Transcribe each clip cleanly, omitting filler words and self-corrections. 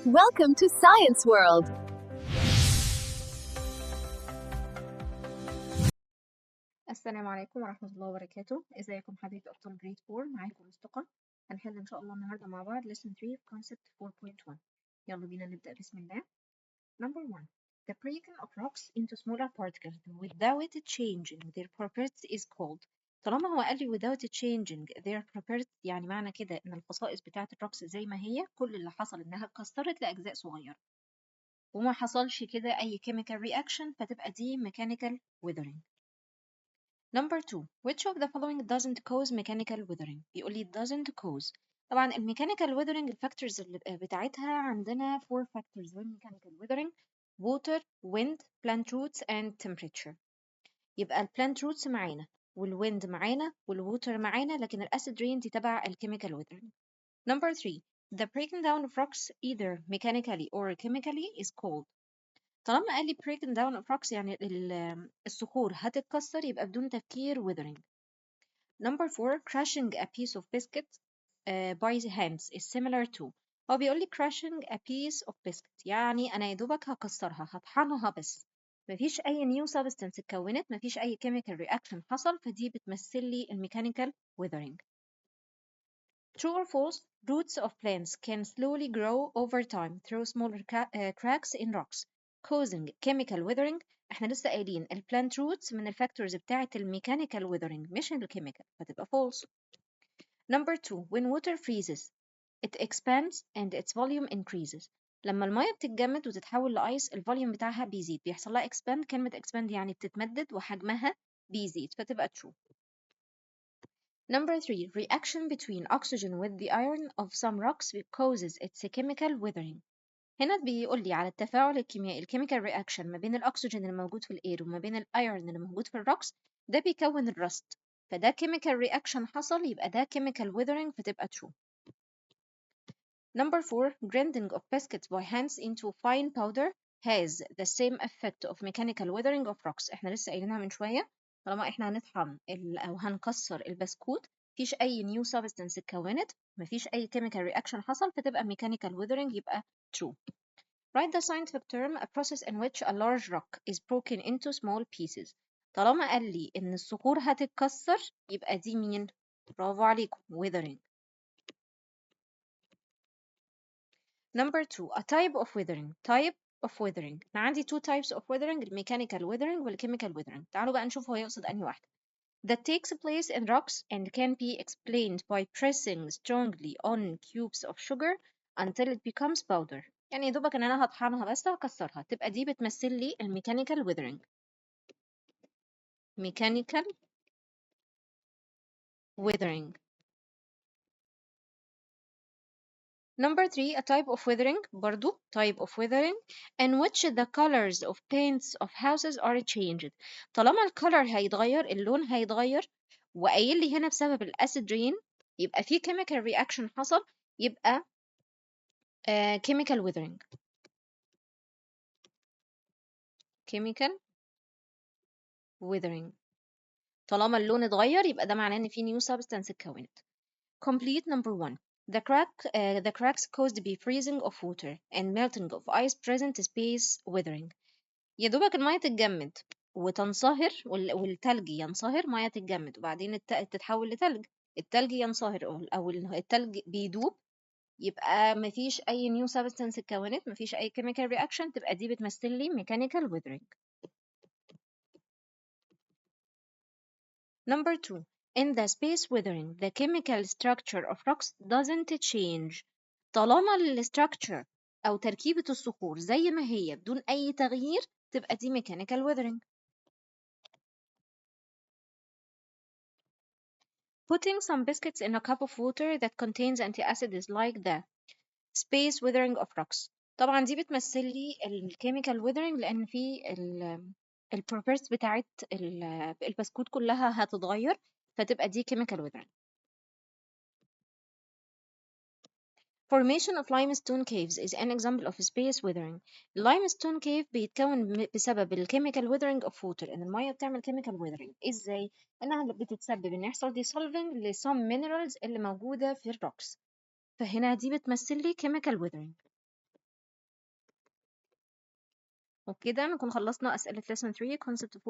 Welcome to Science World. السلام عليكم ورحمة الله وبركاته. ازيكم حبايبي أبطال جريد 4؟ معاكم مصطفى. هنحل إن شاء الله النهاردة مع بعض lesson 3 concept 4.1. يلا بينا نبدأ بسم الله. Number 1. The breaking of rocks into smaller particles without changing their properties is called. طالما هو قال لي without changing their properties يعني معنى كده إن الخصائص بتاعة الروكس زي ما هي، كل اللي حصل إنها اتكسرت لأجزاء صغيرة وما حصلش كده أي chemical reaction، فتبقى دي mechanical weathering. Number 2. Which of the following doesn't cause mechanical weathering؟ بيقول لي doesn't cause. طبعا الميكانيكال weathering الفاكتورز اللي بتاعتها عندنا 4 factors للميكانيكال weathering: water, wind, plant roots and temperature. يبقى البلانت روتس معانا والwind معانا والwater معانا، لكن الاسيد رين دي تبع الكيميكال weathering. Number 3. The breaking down of rocks either mechanically or chemically is called. طالما قال لي breaking down of rocks يعني الصخور هتتكسر، يبقى بدون تفكير weathering. Number 4. Crushing a piece of biscuit by the hands is similar to. هو بيقول لي crushing a piece of biscuit يعني أنا يا دوبك هكسرها هطحنها بس، مفيش أي new substance اتكونت، مفيش أي chemical reaction حصل، فدي بتمثل لي الميكانيكال weathering. True or false? Roots of plants can slowly grow over time through smaller cracks in rocks, causing chemical weathering. احنا لسه قايلين البلانت روتس من الفاكتورز بتاعة الميكانيكال weathering مش الكيميكال، فتبقى false. Number 2. When water freezes, it expands and its volume increases. لما المية بتتجمد وتتحول لأيس الفوليوم بتاعها بيزيد، بيحصل لها expand. كلمة expand يعني بتتمدد وحجمها بيزيد، فتبقى true. Number 3. Reaction between oxygen with the iron of some rocks causes its chemical weathering. هنا بيقول لي على التفاعل الكيميائي الكيميكال رياكشن ما بين الأكسجين اللي موجود في الإير وما بين الأيرون اللي موجود في الروكس، ده بيكون الرست، فده chemical reaction حصل، يبقى ده chemical weathering، فتبقى true. Number 4. Grinding of biscuits by hands into fine powder has the same effect of mechanical weathering of rocks. احنا لسه قايلينها من شوية، طالما احنا هنطحن أو هنكسر البسكوت مفيش أي new substance اتكونت، مفيش أي chemical reaction حصل، فتبقى mechanical weathering، يبقى true. Write the scientific term a process in which a large rock is broken into small pieces. طالما قال لي إن الصخور هتتكسر يبقى دي مين؟ برافو عليكم، weathering. Number 2. A type of weathering. Type of weathering. أنا عندي two types of weathering: الميكانيكال weathering والchemical weathering. تعالوا بقى نشوف هو يقصد أنهي واحدة. That takes place in rocks and can be explained by pressing strongly on cubes of sugar until it becomes powder. يعني يا دوبك إن أنا هطحنها بس هكسرها، تبقى دي بتمثل لي الميكانيكال weathering. Mechanical weathering. Number 3. A type of weathering. برضو type of weathering in which the colors of paints of houses are changed. طالما الcolor هيتغير، اللون هيتغير، وقايل لي هنا بسبب الأسيد رين، يبقى في chemical reaction حصل، يبقى chemical weathering. chemical weathering. طالما اللون اتغير يبقى ده معناه ان في new substance اتكونت. Complete. Number 1. The cracks caused by freezing of water and melting of ice present space weathering. يا دوبك المية تتجمد وتنصهر والتلج ينصهر، مية تتجمد وبعدين تتحول لتلج، التلج ينصهر أو التلج بيدوب، يبقى مفيش أي new substance اتكونت، مفيش أي chemical reaction، تبقى دي بتمثل لي mechanical weathering. Number 2. In the space weathering, the chemical structure of rocks doesn't change. طالما الستراكشر أو تركيبة الصخور زي ما هي بدون أي تغيير، تبقى دي mechanical weathering. Putting some biscuits in a cup of water that contains antacid is like the space weathering of rocks. طبعا دي بتمثل لي الكيميكال weathering، لأن في البروبرتيز بتاعت البسكوت كلها هتتغير، فتبقى دي chemical weathering. Formation of limestone caves is an example of space weathering. limestone cave بيتكون بسبب الكيميكال weathering of water، ان الميه بتعمل chemical weathering. ازاي؟ انها بتتسبب ان يحصل dissolving ل some minerals اللي موجوده في الروكس، فهنا دي بتمثل لي chemical weathering. وبكده نكون خلصنا أسئلة lesson 3 concept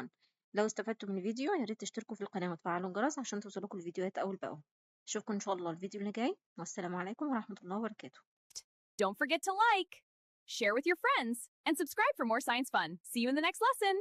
4.1. لو استفدتوا من الفيديو يا ريت تشتركوا في القناة وتفعلوا الجرس عشان توصلكوا الفيديوهات أول بأول. أشوفكم إن شاء الله الفيديو اللي جاي، والسلام عليكم ورحمة الله وبركاته. Don't forget to like, share with your friends, and subscribe for more science fun. See you in the next lesson!